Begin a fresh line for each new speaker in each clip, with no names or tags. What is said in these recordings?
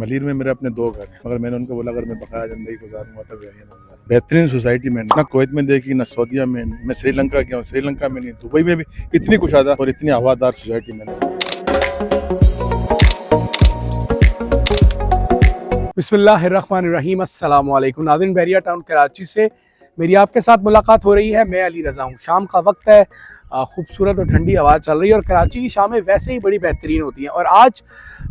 मलिर में मेरे अपने 2 घर हैं, मगर मैंने उनको बोला अगर मैं बकाया जिंदगी गुजारूंगा तो वेरिया में गुजारूंगा। बेहतरीन सोसाइटी मैंने ना कुवैत में देखी, ना सऊदीया में, मैं श्रीलंका गया हूँ, श्रीलंका में नहीं, दुबई में भी इतनी कुशादा और इतनी हवादार सोसाइटी मैंने।
बिस्मिल्लाहिर्रहमानिर्रहीम, अस्सलाम वालेकुम नाज़रीन। बैरिया टाउन कराची से मेरी आपके साथ मुलाकात हो रही है। मैं अली रज़ा हूँ। शाम का वक्त है, खूबसूरत और ठंडी हवा चल रही है और कराची की शामें वैसे ही बड़ी बेहतरीन होती हैं। और आज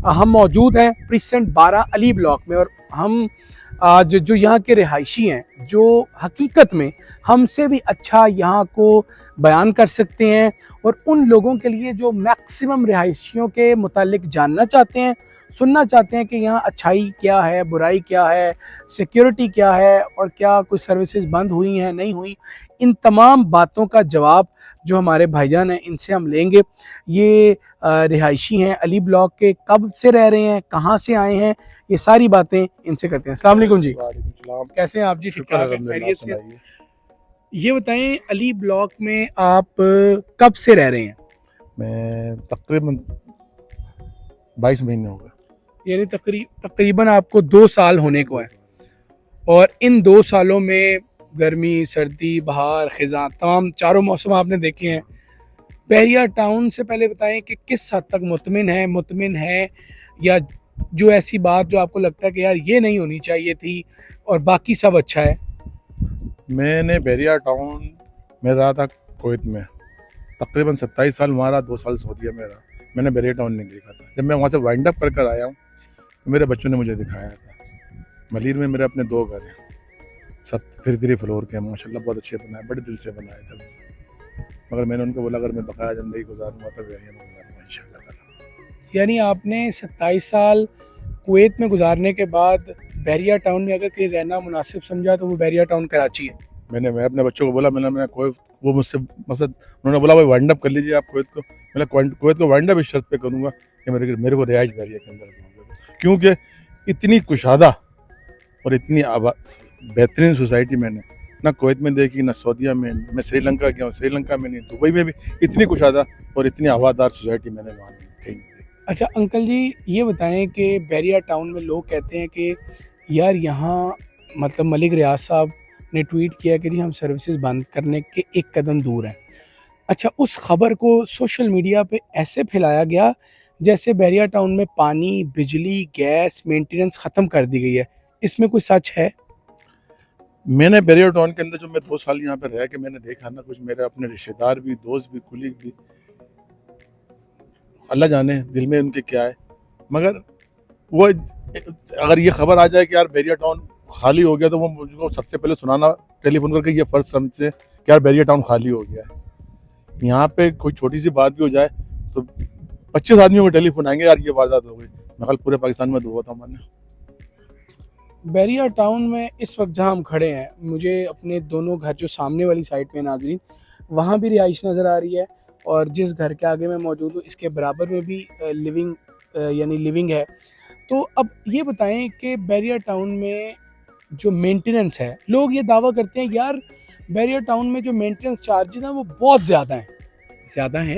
हम मौजूद हैं प्रीसेंट 12 अली ब्लॉक में और हम आज जो यहाँ के रिहायशी हैं, जो हकीकत में हमसे भी अच्छा यहाँ को बयान कर सकते हैं और उन लोगों के लिए जो मैक्सिमम रिहायशियों के मुतालिक जानना चाहते हैं, सुनना चाहते हैं कि यहाँ अच्छाई क्या है, बुराई क्या है, सिक्योरिटी क्या है और क्या कुछ सर्विसेज बंद हुई हैं, नहीं हुई, इन तमाम बातों का जवाब जो हमारे भाईजान हैं इनसे हम लेंगे। ये रिहायशी हैं अली ब्लॉक के, कब से रह रहे हैं, कहाँ से आए हैं, ये सारी बातें इनसे करते हैं। अस्सलाम वालेकुम जी। कैसे हैं आप जी?
शुक्र अल्हम्दुलिल्लाह,
खैरियत से? ये बताएं, अली ब्लॉक में आप कब से रह रहे हैं?
मैं तकरीबन 22 महीने हो गए।
यानी तकरीबन आपको 2 साल होने को है। और इन 2 सालों में गर्मी, सर्दी, बहार, ख़िज़ां तमाम चारों मौसम आपने देखे हैं। बहरिया टाउन से पहले बताएं कि किस हद तक मुतमिन है या जो ऐसी बात जो आपको लगता है कि यार ये नहीं होनी चाहिए थी और बाकी सब अच्छा है?
मैंने बहरिया टाउन में रहा था कुवैत में, तकरीबन 27 साल वहाँ रहा, 2 साल सऊदीया में रहा। मैंने बहरिया टाउन नहीं देखा था। जब मैं वहाँ से वाइंड अप कर आया हूँ तो मेरे बच्चों ने मुझे दिखाया था। मलिर में मेरे अपने 2 घर हैं, सब 3 फ्लोर के हैं, माशाल्लाह बहुत अच्छे बनाए, बड़े दिल से बनाए थे। मगर मैंने उनको बोला अगर मैं बकाया ज़िंदगी गुजारूंगा तो बहरिया में गुजारूंगा इंशाल्लाह ताला।
यानी आपने 27 साल कुवैत में गुजारने के बाद बहरिया टाउन में अगर कहीं रहना मुनासिब समझा तो वो बहरिया टाउन कराची है।
मैं अपने बच्चों को बोला, मैं कोई वो मुझसे मकसद, उन्होंने बोला भाई वाइंड अप कर लीजिए आप कुवैत को। मैंने कुवैत को वाइंड अप इस शर्त पे करूँगा कि मेरे को रिहाइश बहरिया के अंदर दूंगा, क्योंकि इतनी कुशादा और इतनी बेहतरीन सोसाइटी मैंने ना कुवैत में देखी, ना सऊदीया में, मैं श्रीलंका गया हूँ, श्रीलंका में नहीं, दुबई में भी इतनी कुशादा और इतनी हवादार सोसाइटी मैंने वहाँ कहीं नहीं देखी।
अच्छा अंकल जी, ये बताएं कि बहरिया टाउन में लोग कहते हैं कि यार यहाँ मतलब मलिक रियाज साहब ने ट्वीट किया कि जी हम सर्विसेज बंद करने के एक कदम दूर हैं। अच्छा, उस खबर को सोशल मीडिया पे ऐसे फैलाया गया जैसे बहरिया टाउन में पानी, बिजली, गैस, मेंटेनेंस ख़त्म कर दी गई है। इसमें कोई सच है?
मैंने बहरिया टाउन के अंदर जो मैं 2 साल यहाँ पे रह के मैंने देखा ना, कुछ मेरे अपने रिश्तेदार भी, दोस्त भी, कुलीग भी, अल्लाह जाने दिल में उनके क्या है। मगर वो अगर ये खबर आ जाए कि यार बहरिया टाउन खाली हो गया तो वो मुझको सबसे पहले सुनाना टेलीफोन करके ये फ़र्ज समझे कि यार बहरिया टाउन खाली हो गया है। यहाँ पे कोई छोटी सी बात भी हो जाए तो 25 आदमियों को टेलीफोन आएंगे, यार ये वारदात हो गई। मैं कल पूरे पाकिस्तान में दुआ था मैंने।
बहरिया टाउन में इस वक्त जहाँ हम खड़े हैं, मुझे अपने दोनों घर जो सामने वाली साइड पे नाजरीन, वहाँ भी रिहाइश नज़र आ रही है और जिस घर के आगे मैं मौजूद हूँ इसके बराबर में भी लिविंग है। तो अब ये बताएं कि बहरिया टाउन में जो मेंटेनेंस है, लोग ये दावा करते हैं यार बहरिया टाउन में जो मेंटेनेंस चार्जेस हैं वो बहुत ज़्यादा हैं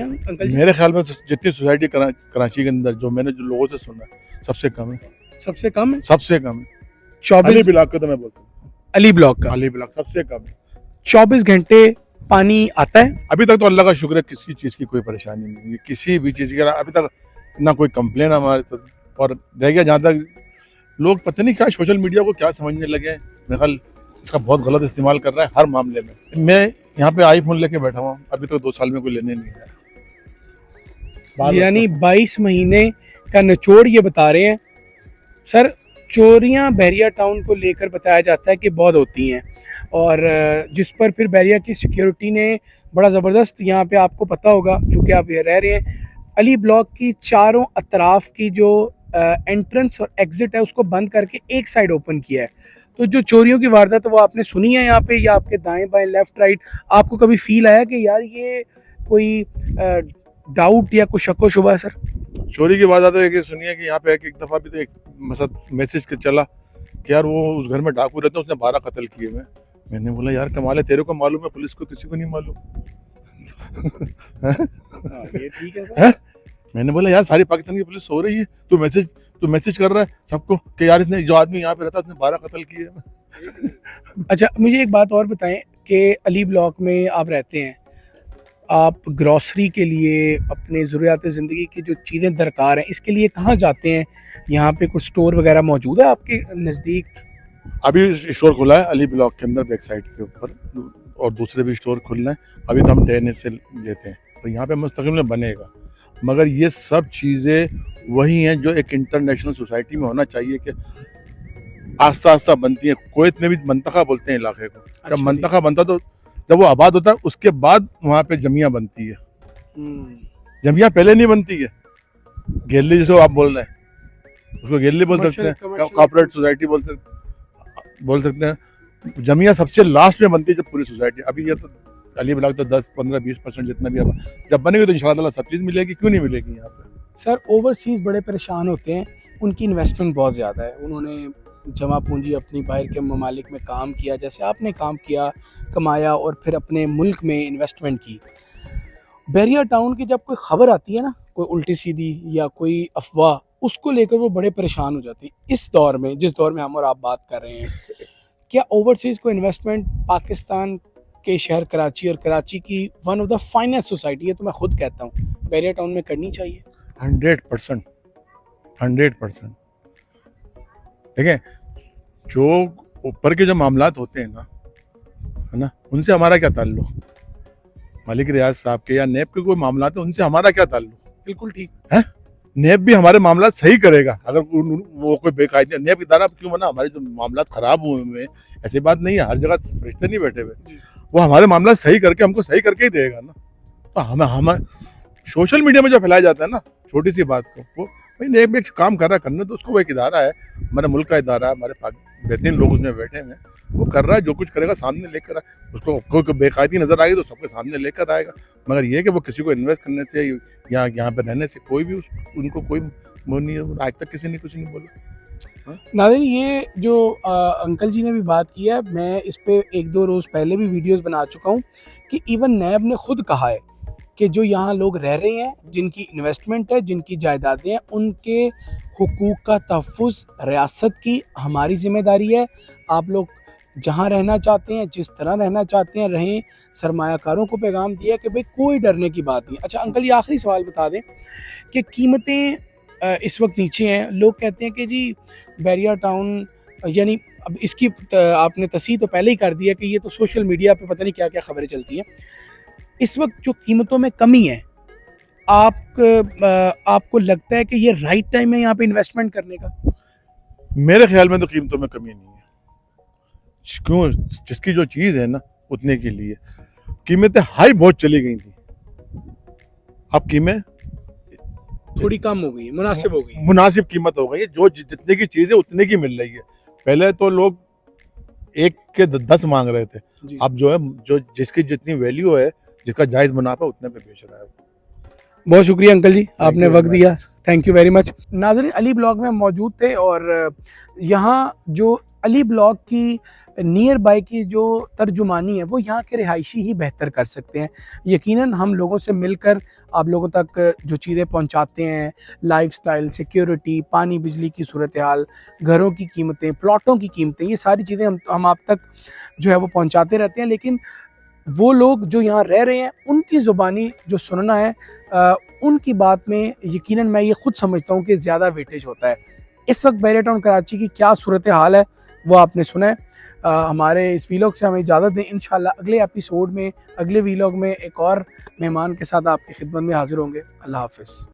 अंकल जी?
मेरे ख्याल में जितनी सोसाइटी कराची के अंदर जो मैंने जो लोगों से सुना सबसे कम है।
सबसे कम है?
सबसे कम है।
24
अली ब्लॉक का तो मैं बोलता हूँ,
अली ब्लॉक का
अली ब्लॉक सबसे कम है।
24 घंटे पानी आता है?
अभी तक तो अल्लाह का शुक्र है, किसी चीज़ की कोई परेशानी नहीं हुई, किसी भी चीज़ की अभी तक ना कोई कंप्लेन हमारे तरफ। और रह गया जहाँ तक लोग पता नहीं क्या सोशल मीडिया को क्या समझने लगे हैं, मेरे ख्याल इसका बहुत गलत इस्तेमाल कर रहा है हर मामले में। मैं यहाँ पे आईफोन लेके बैठा हुआ हूँ, अभी तक 2 साल में कोई लेने नहीं आया।
यानी 22 महीने का निचोड़ ये बता रहे हैं। सर, चोरियां बहरिया टाउन को लेकर बताया जाता है कि बहुत होती हैं और जिस पर फिर बहरिया की सिक्योरिटी ने बड़ा ज़बरदस्त, यहाँ पे आपको पता होगा चूँकि आप ये रह रहे हैं, अली ब्लॉक की चारों अतराफ की जो एंट्रेंस और एग्ज़िट है उसको बंद करके एक साइड ओपन किया है। तो जो चोरियों की वारदात वो आपने सुनी है यहाँ पे, या आपके दाएं बाएं लेफ़्ट राइट आपको कभी फील आया कि यार ये कोई डाउट या कोई शक व शुबा है? सर,
चोरी की वारदात है कि सुनिए कि यहाँ पे एक दफ़ा भी तो एक मैसेज चला कि यार वो उस घर में डाकू रहते हैं, उसने 12 कत्ल किए हुए। मैंने बोला यार कमाल है, तेरे को मालूम है, पुलिस को किसी को नहीं मालूम।
ये ठीक है सर।
मैंने बोला यार सारी पाकिस्तान की पुलिस सो रही है, तो मैसेज कर रहा है सबको कि यार इसने जो आदमी यहाँ पे रहता है उसने 12 कत्ल किए।
अच्छा, मुझे एक बात और बताएं कि अली ब्लॉक में आप रहते हैं, आप ग्रॉसरी के लिए अपने ज़रूरियात ज़िंदगी की जो चीज़ें दरकार हैं इसके लिए कहाँ जाते हैं? यहाँ पे कुछ स्टोर वगैरह मौजूद है आपके नज़दीक?
अभी स्टोर खुला है अली ब्लॉक के अंदर बैक साइड के ऊपर, और दूसरे भी स्टोर खुलना है। अभी तो हम डे से लेते हैं, तो यहाँ पे मुस्तकिल में बनेगा। मगर ये सब चीज़ें वही हैं जो एक इंटरनेशनल सोसाइटी में होना चाहिए कि आस्ता आस्ता बनती है। कुवैत में भी मंतखा बोलते हैं इलाके को। जब
अच्छा
मंतखा बनता तो जब वो आबाद होता है उसके बाद वहाँ पे जमिया बनती है। जमिया पहले नहीं बनती है। गेली जिसे आप बोल रहे हैं उसको गेली बोल सकते हैं, कॉर्पोरेट सोसाइटी बोल सकते हैं। जमिया सबसे लास्ट में बनती है जब पूरी सोसाइटी। अभी ये तो अली ब्लॉक तो 10-15-20% जितना भी अब जब बनेगी तो इंशाल्लाह सब चीज़ मिलेगी, क्यों नहीं मिलेगी यहाँ पे।
सर, ओवरसीज़ बड़े परेशान होते हैं, उनकी इन्वेस्टमेंट बहुत ज़्यादा है। उन्होंने जमा पूंजी अपनी बाहर के ममालिक में काम किया, जैसे आपने काम किया, कमाया और फिर अपने मुल्क में इन्वेस्टमेंट की। बैरिया टाउन की जब कोई ख़बर आती है ना, कोई उल्टी सीधी या कोई अफवाह, उसको लेकर वो बड़े परेशान हो जाते हैं। इस दौर में, जिस दौर में हम और आप बात कर रहे हैं, क्या ओवरसीज़ को इन्वेस्टमेंट पाकिस्तान के शहर कराची और कराची की one of the finest society है, तो मैं खुद कहता हूँ बैरिया टाउन में करनी चाहिए?
100%। देखें, जो ऊपर के जो मामलात होते हैं ना, है ना, उनसे हमारा क्या ताल्लुक? मालिक रियाज साहब के या नेब के कोई मामलात है, उनसे हमारा क्या ताल्लुक?
बिल्कुल ठीक
है। नेब भी हमारे मामलात सही करेगा। अगर वो कोई बेकायदे नेब इदारा क्यों बना? हमारे जो मामलात खराब हुए हुए, ऐसी बात नहीं है, हर जगह फरिश्ते नहीं बैठे हुए। वो हमारे मामला सही करके हमको सही करके ही देगा ना। तो हम सोशल मीडिया में जो फैलाया जाता है ना छोटी सी बात को, वो भाई नेब एक काम कर रहा है, करने तो उसको। वो एक इदारा है, हमारे मुल्क का इदारा है, हमारे बेहतरीन लोग उसमें बैठे हैं, वो कर रहा है, जो कुछ करेगा सामने लेकर आए। उसको कोई बेकायदी नजर आएगी तो सबके सामने लेकर आएगा। मगर ये कि वो किसी को इन्वेस्ट करने से या यहाँ पे रहने से कोई भी उनको कोई वो नहीं है। आज तक किसी ने कुछ नहीं बोला।
नाज़रीन, ये जो अंकल जी ने भी बात की है, मैं इस पे 1-2 रोज़ पहले भी वीडियोस बना चुका हूँ कि इवन नैब ने खुद कहा है कि जो यहाँ लोग रह रहे हैं, जिनकी इन्वेस्टमेंट है, जिनकी जायदादें हैं, उनके हुकूक का तहफ़्फ़ुज़ रियासत की हमारी ज़िम्मेदारी है। आप लोग जहाँ रहना चाहते हैं, जिस तरह रहना चाहते हैं रहें। सरमायाकारों को पैगाम दिया कि भाई कोई डरने की बात नहीं। अच्छा अंकल, ये आखिरी सवाल बता दें कि कीमतें इस वक्त नीचे हैं। लोग कहते हैं कि जी बैरिया टाउन, यानी अब इसकी आपने तस्दीक तो पहले ही कर दिया कि ये तो सोशल मीडिया पे पता नहीं क्या क्या खबरें चलती हैं। इस वक्त जो कीमतों में कमी है, आपको लगता है कि ये राइट टाइम है यहाँ पे इन्वेस्टमेंट करने का?
मेरे ख्याल में तो कीमतों में कमी नहीं है। क्यों? जिसकी जो चीज़ है ना उतने के लिए। कीमतें हाई बहुत चली गई थी, अब कीमत
थोड़ी कम हो गई, मुनासिब हो गई,
मुनासिब कीमत हो गई है। जो जितने की चीज़ है उतने की मिल रही है। पहले तो लोग 1 के 10 मांग रहे थे, अब जो है जो जिसकी जितनी वैल्यू है, जिसका जायज़ मुनाफा, उतने पे बेच रहा है। बहुत
शुक्रिया अंकल जी, आपने वक्त दिया। Thank you very much. नाज़रीन, अली ब्लॉक में मौजूद थे और यहाँ जो अली ब्लॉक की नियर बाय की जो तर्जुमानी है वो यहाँ के रिहायशी ही बेहतर कर सकते हैं। यकीनन हम लोगों से मिलकर आप लोगों तक जो चीज़ें पहुँचाते हैं, लाइफस्टाइल, सिक्योरिटी, पानी बिजली की सूरत हाल, घरों की कीमतें, प्लॉटों की कीमतें, ये सारी चीज़ें हम आप तक जो है वो पहुँचाते रहते हैं। लेकिन वो लोग जो यहाँ रह रहे हैं उनकी ज़ुबानी जो सुनना है, उनकी बात में यकीनन मैं ये खुद समझता हूँ कि ज़्यादा वेटेज होता है। इस वक्त बैरिया टाउन कराची की क्या सूरत हाल है वो आपने सुना है। हमारे इस वीलॉग से हमें इजाज़त दें। इंशाल्लाह अगले एपिसोड में, अगले वीलॉग में एक और मेहमान के साथ आपकी खिदमत में हाजिर होंगे। अल्लाह हाफ़िज़।